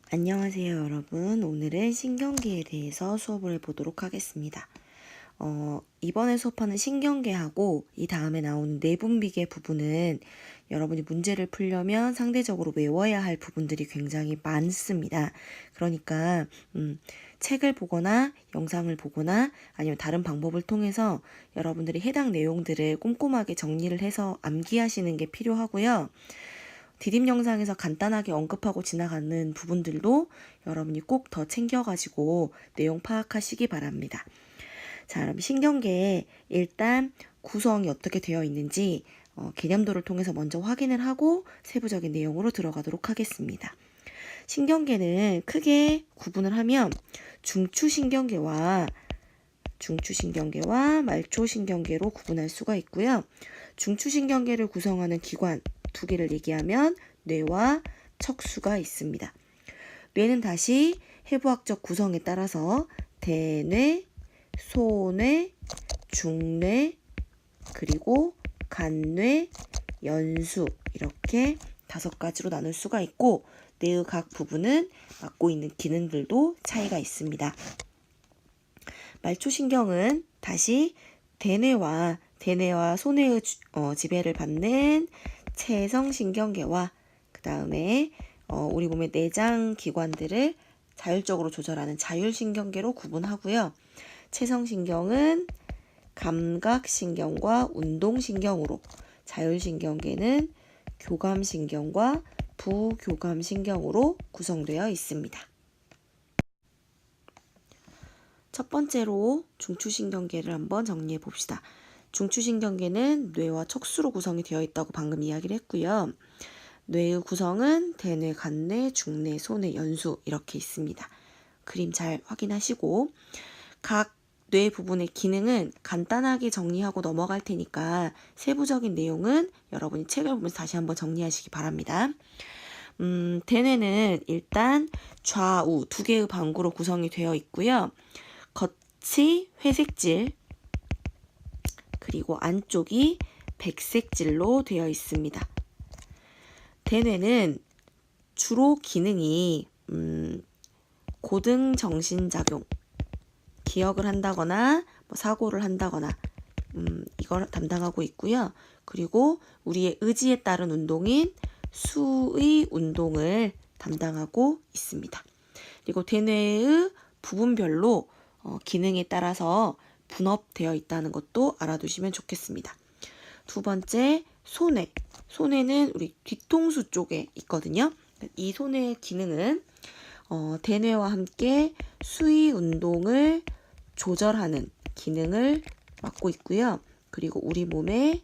안녕하세요, 여러분. 오늘은 신경계에 대해서 수업을 해보도록 하겠습니다. 이번에 수업하는 신경계하고 이 다음에 나오는 내분비계 부분은 여러분이 문제를 풀려면 상대적으로 외워야 할 부분들이 굉장히 많습니다. 그러니까 책을 보거나 영상을 보거나 아니면 다른 방법을 통해서 여러분들이 해당 내용들을 꼼꼼하게 정리를 해서 암기하시는 게 필요하고요. 디딤 영상에서 간단하게 언급하고 지나가는 부분들도 여러분이 꼭 더 챙겨가지고 내용 파악하시기 바랍니다. 자, 그럼 신경계에 일단 구성이 어떻게 되어 있는지 개념도를 통해서 먼저 확인을 하고 세부적인 내용으로 들어가도록 하겠습니다. 신경계는 크게 구분을 하면 중추신경계와 말초신경계로 구분할 수가 있고요. 중추신경계를 구성하는 기관 두 개를 얘기하면 뇌와 척수가 있습니다. 뇌는 다시 해부학적 구성에 따라서 대뇌, 소뇌, 중뇌, 그리고 간뇌, 연수 이렇게 5가지로 나눌 수가 있고 뇌의 각 부분은 맡고 있는 기능들도 차이가 있습니다. 말초신경은 다시 대뇌와 소뇌의 지배를 받는 체성신경계와 그 다음에 우리 몸의 내장 기관들을 자율적으로 조절하는 자율신경계로 구분하고요. 체성신경은 감각신경과 운동신경으로, 자율신경계는 교감신경과 부교감신경으로 구성되어 있습니다. 첫 번째로 중추신경계를 한번 정리해 봅시다. 중추신경계는 뇌와 척수로 구성이 되어 있다고 방금 이야기를 했고요. 뇌의 구성은 대뇌, 간뇌, 중뇌, 소뇌, 연수 이렇게 있습니다. 그림 잘 확인하시고 각 뇌 부분의 기능은 간단하게 정리하고 넘어갈 테니까 세부적인 내용은 여러분이 책을 보면서 다시 한번 정리하시기 바랍니다. 대뇌는 일단 좌우 2개의 방구로 구성이 되어 있고요. 겉이 회색질 그리고 안쪽이 백색질로 되어 있습니다. 대뇌는 주로 기능이 고등정신작용, 기억을 한다거나 사고를 한다거나 이걸 담당하고 있고요. 그리고 우리의 의지에 따른 운동인 수의 운동을 담당하고 있습니다. 그리고 대뇌의 부분별로 기능에 따라서 분업되어 있다는 것도 알아두시면 좋겠습니다. 두 번째, 소뇌. 소뇌는 우리 뒤통수 쪽에 있거든요. 이 소뇌의 기능은 대뇌와 함께 수위 운동을 조절하는 기능을 맡고 있고요. 그리고 우리 몸의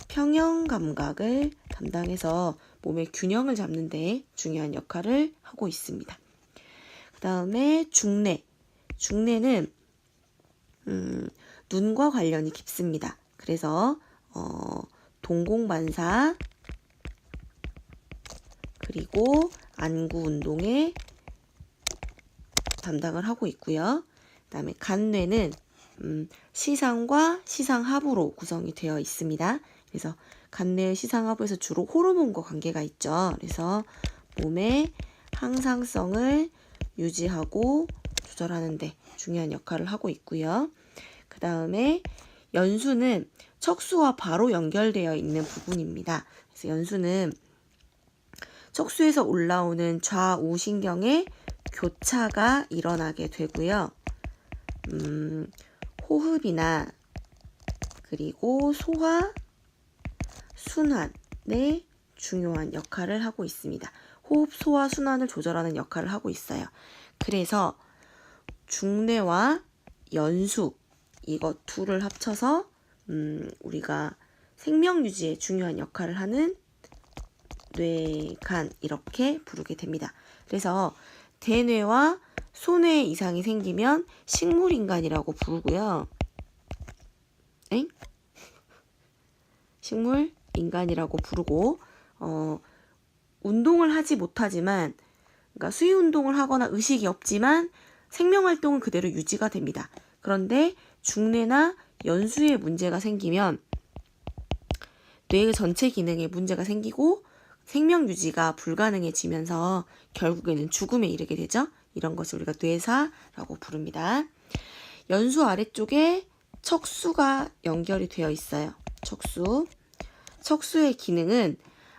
평형 감각을 담당해서 몸의 균형을 잡는 데 중요한 역할을 하고 있습니다. 그 다음에 중뇌. 중뇌는 눈과 관련이 깊습니다. 그래서 동공반사 그리고 안구 운동에 담당을 하고 있고요. 그 다음에 간뇌는 시상과 시상하부로 구성이 되어 있습니다. 그래서 간뇌의 시상하부에서 주로 호르몬과 관계가 있죠. 그래서 몸의 항상성을 유지하고 조절하는 데 중요한 역할을 하고 있고요. 그 다음에 연수는 척수와 바로 연결되어 있는 부분입니다. 그래서 연수는 척수에서 올라오는 좌우 신경의 교차가 일어나게 되고요. 호흡이나 그리고 소화, 순환에 중요한 역할을 하고 있습니다. 호흡, 소화, 순환을 조절하는 역할을 하고 있어요. 그래서 중뇌와 연수 이것 둘을 합쳐서 우리가 생명 유지에 중요한 역할을 하는 뇌, 간 이렇게 부르게 됩니다. 그래서 대뇌와 소뇌 이상이 생기면 식물인간이라고 부르고요. 식물인간이라고 부르고 운동을 하지 못하지만 그러니까 수위 운동을 하거나 의식이 없지만 생명활동은 그대로 유지가 됩니다. 그런데 중뇌나 연수에 문제가 생기면 뇌의 전체 기능에 문제가 생기고 생명 유지가 불가능해지면서 결국에는 죽음에 이르게 되죠. 이런 것을 우리가 뇌사라고 부릅니다. 연수 아래쪽에 척수가 연결이 되어 있어요. 척수. 척수의 기능은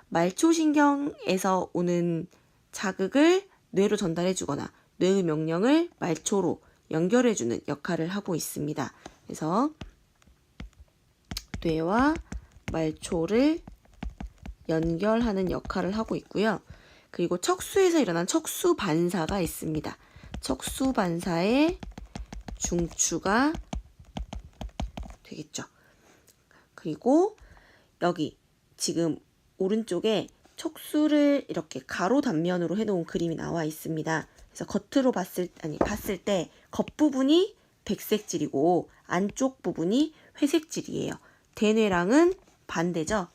말초신경에서 오는 자극을 뇌로 전달해 주거나 뇌의 명령을 말초로 연결해 주는 역할을 하고 있습니다. 그래서 뇌와 말초를 연결하는 역할을 하고 있고요. 그리고 척수에서 일어난 척수 반사가 있습니다. 척수 반사의 중추가 되겠죠. 그리고 여기 지금 오른쪽에 척수를 이렇게 가로 단면으로 해놓은 그림이 나와 있습니다. 그래서 겉으로 봤을 때 겉부분이 백색질이고 안쪽 부분이 회색질이에요. 대뇌랑은 반대죠.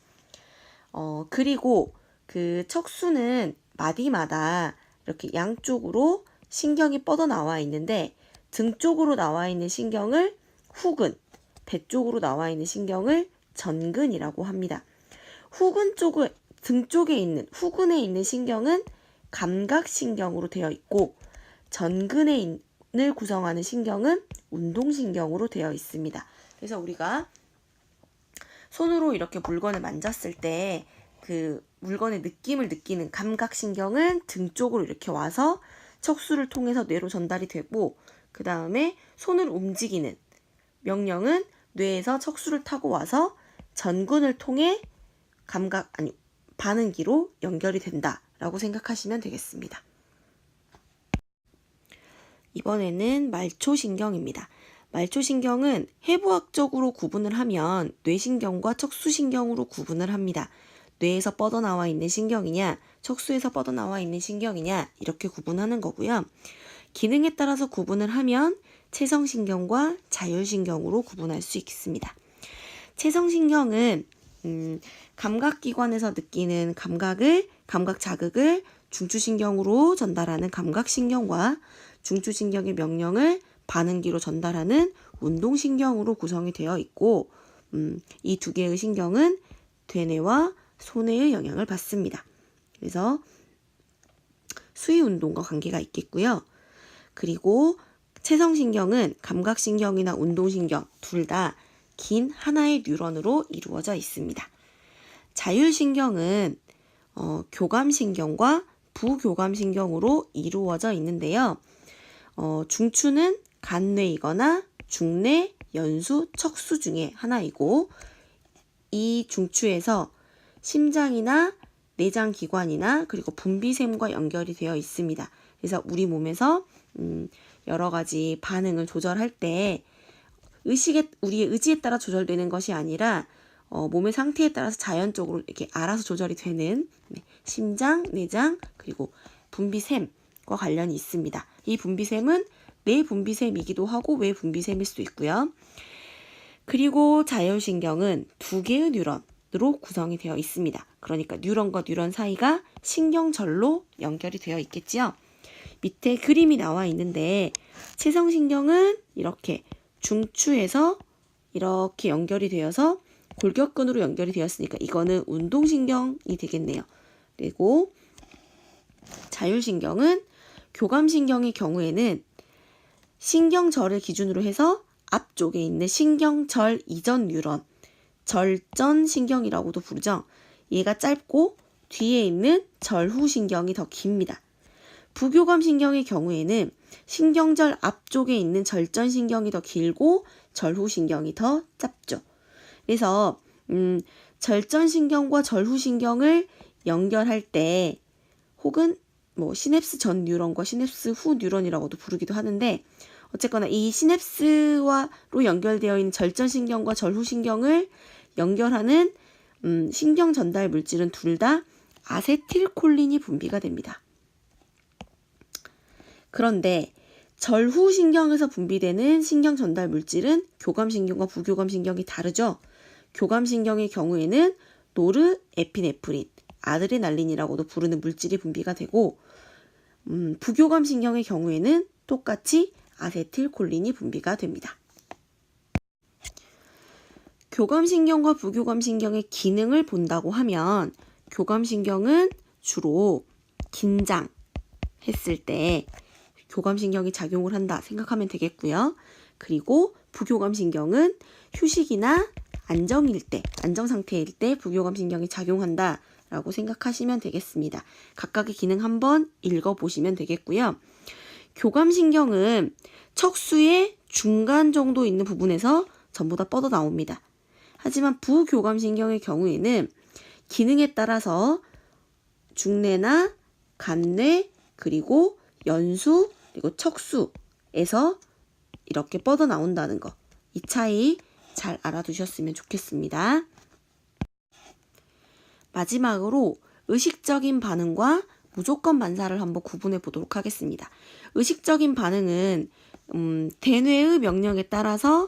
그리고 그 척수는 마디마다 이렇게 양쪽으로 신경이 뻗어 나와 있는데 등 쪽으로 나와 있는 신경을 후근, 배 쪽으로 나와 있는 신경을 전근이라고 합니다. 등 쪽에 있는 후근에 있는 신경은 감각신경으로 되어 있고 전근을 구성하는 신경은 운동신경으로 되어 있습니다. 그래서 우리가 손으로 이렇게 물건을 만졌을 때 그 물건의 느낌을 느끼는 감각신경은 등 쪽으로 이렇게 와서 척수를 통해서 뇌로 전달이 되고 그 다음에 손을 움직이는 명령은 뇌에서 척수를 타고 와서 전근을 통해 반응기로 연결이 된다라고 생각하시면 되겠습니다. 이번에는 말초신경입니다. 말초신경은 해부학적으로 구분을 하면 뇌신경과 척수신경으로 구분을 합니다. 뇌에서 뻗어나와 있는 신경이냐, 척수에서 뻗어나와 있는 신경이냐 이렇게 구분하는 거고요. 기능에 따라서 구분을 하면 체성신경과 자율신경으로 구분할 수 있습니다. 체성신경은 감각기관에서 느끼는 감각 자극을 중추신경으로 전달하는 감각신경과 중추신경의 명령을 반응기로 전달하는 운동신경으로 구성이 되어 있고 이 두 개의 신경은 대뇌와 소뇌의 영향을 받습니다. 그래서 수위운동과 관계가 있겠고요. 그리고 체성신경은 감각신경이나 운동신경 둘 다 긴 하나의 뉴런으로 이루어져 있습니다. 자율신경은 교감신경과 부교감신경으로 이루어져 있는데요. 중추는 간뇌이거나 중뇌, 연수, 척수 중에 하나이고 이 중추에서 심장이나 내장기관이나 그리고 분비샘과 연결이 되어 있습니다. 그래서 우리 몸에서 여러 가지 반응을 조절할 때 우리의 의지에 따라 조절되는 것이 아니라 몸의 상태에 따라서 자연적으로 이렇게 알아서 조절이 되는 심장, 내장, 그리고 분비샘과 관련이 있습니다. 이 분비샘은 내 분비샘이기도 하고 외 분비샘일 수도 있고요. 그리고 자율신경은 두 개의 뉴런으로 구성이 되어 있습니다. 그러니까 뉴런과 뉴런 사이가 신경절로 연결이 되어 있겠지요. 밑에 그림이 나와 있는데 체성신경은 이렇게 중추에서 이렇게 연결이 되어서 골격근으로 연결이 되었으니까 이거는 운동신경이 되겠네요. 그리고 자율신경은 교감신경의 경우에는 신경절을 기준으로 해서 앞쪽에 있는 신경절 이전 뉴런, 절전신경이라고도 부르죠. 얘가 짧고 뒤에 있는 절후신경이 더 깁니다. 부교감신경의 경우에는 신경절 앞쪽에 있는 절전신경이 더 길고 절후신경이 더 짧죠. 그래서 절전신경과 절후신경을 연결할 때 혹은 시냅스 전 뉴런과 시냅스 후 뉴런이라고도 부르기도 하는데 어쨌거나 이 시냅스와로 연결되어 있는 절전신경과 절후신경을 연결하는 신경 전달 물질은 둘 다 아세틸콜린이 분비가 됩니다. 그런데 절후신경에서 분비되는 신경 전달 물질은 교감신경과 부교감신경이 다르죠. 교감신경의 경우에는 노르에피네프린, 아드레날린이라고도 부르는 물질이 분비가 되고 부교감신경의 경우에는 똑같이 아세틸콜린이 분비가 됩니다. 교감신경과 부교감신경의 기능을 본다고 하면 교감신경은 주로 긴장했을 때 교감신경이 작용을 한다 생각하면 되겠고요. 그리고 부교감신경은 휴식이나 안정일 때, 안정상태일 때 부교감신경이 작용한다 라고 생각하시면 되겠습니다. 각각의 기능 한번 읽어보시면 되겠고요. 교감신경은 척수의 중간 정도 있는 부분에서 전부 다 뻗어 나옵니다. 하지만 부교감신경의 경우에는 기능에 따라서 중뇌나 간뇌, 그리고 연수, 그리고 척수에서 이렇게 뻗어 나온다는 거. 이 차이 잘 알아두셨으면 좋겠습니다. 마지막으로 의식적인 반응과 무조건 반사를 한번 구분해 보도록 하겠습니다. 의식적인 반응은 대뇌의 명령에 따라서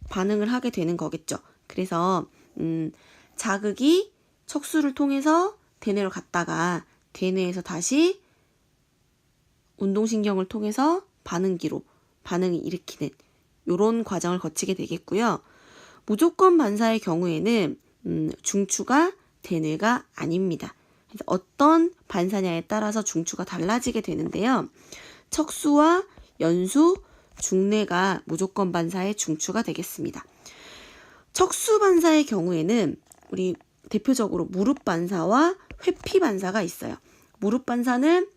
반응을 하게 되는 거겠죠. 그래서 자극이 척수를 통해서 대뇌로 갔다가 대뇌에서 다시 운동신경을 통해서 반응기로 반응을 일으키는 이런 과정을 거치게 되겠고요. 무조건 반사의 경우에는 중추가 대뇌가 아닙니다. 그래서 어떤 반사냐에 따라서 중추가 달라지게 되는데요. 척수와 연수, 중뇌가 무조건 반사의 중추가 되겠습니다. 척수 반사의 경우에는 우리 대표적으로 무릎 반사와 회피 반사가 있어요. 무릎 반사는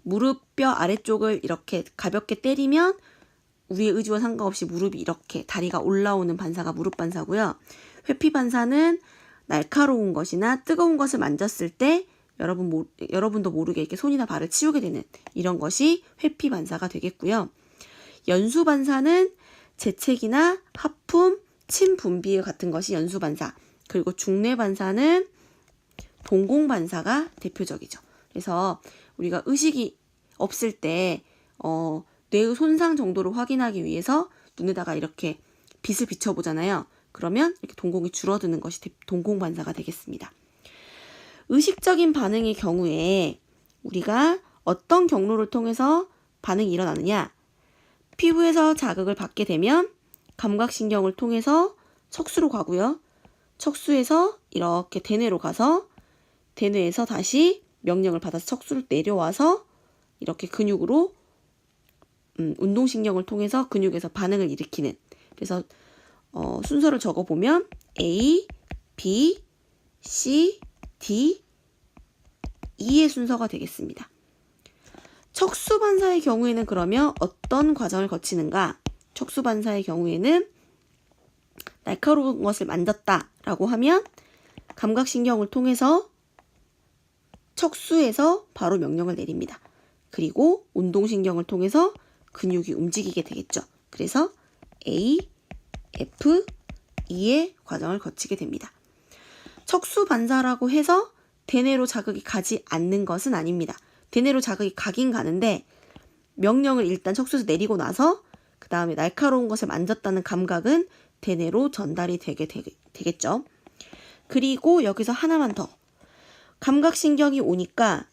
무릎뼈 아래쪽을 이렇게 가볍게 때리면 우리의 의지와 상관없이 무릎이 이렇게 다리가 올라오는 반사가 무릎 반사고요. 회피 반사는 날카로운 것이나 뜨거운 것을 만졌을 때 여러분도 모르게 이렇게 손이나 발을 치우게 되는 이런 것이 회피 반사가 되겠고요. 연수 반사는 재채기나 하품, 침 분비 같은 것이 연수 반사. 그리고 중뇌 반사는 동공 반사가 대표적이죠. 그래서 우리가 의식이 없을 때 뇌의 손상 정도를 확인하기 위해서 눈에다가 이렇게 빛을 비춰보잖아요. 그러면 이렇게 동공이 줄어드는 것이 동공 반사가 되겠습니다. 의식적인 반응의 경우에 우리가 어떤 경로를 통해서 반응이 일어나느냐? 피부에서 자극을 받게 되면 감각신경을 통해서 척수로 가고요. 척수에서 이렇게 대뇌로 가서 대뇌에서 다시 명령을 받아서 척수를 내려와서 이렇게 근육으로 운동신경을 통해서 근육에서 반응을 일으키는. 그래서 순서를 적어보면 A, B, C, D, E의 순서가 되겠습니다. 척수반사의 경우에는 그러면 어떤 과정을 거치는가? 척수반사의 경우에는 날카로운 것을 만졌다라고 하면 감각신경을 통해서 척수에서 바로 명령을 내립니다. 그리고 운동신경을 통해서 근육이 움직이게 되겠죠. 그래서 A, F, E의 과정을 거치게 됩니다. 척수 반사라고 해서 대뇌로 자극이 가지 않는 것은 아닙니다. 대뇌로 자극이 가긴 가는데 명령을 일단 척수에서 내리고 나서 그 다음에 날카로운 것을 만졌다는 감각은 대뇌로 전달이 되겠죠. 그리고 여기서 하나만 더. 감각신경이 오니까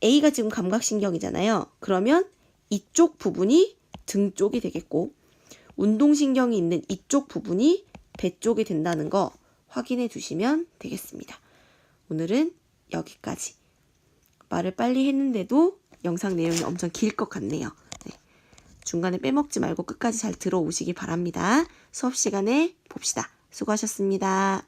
A가 지금 감각신경이잖아요. 그러면 이쪽 부분이 등 쪽이 되겠고 운동신경이 있는 이쪽 부분이 배 쪽이 된다는 거 확인해 주시면 되겠습니다. 오늘은 여기까지. 말을 빨리 했는데도 영상 내용이 엄청 길 것 같네요. 네. 중간에 빼먹지 말고 끝까지 잘 들어오시기 바랍니다. 수업 시간에 봅시다. 수고하셨습니다.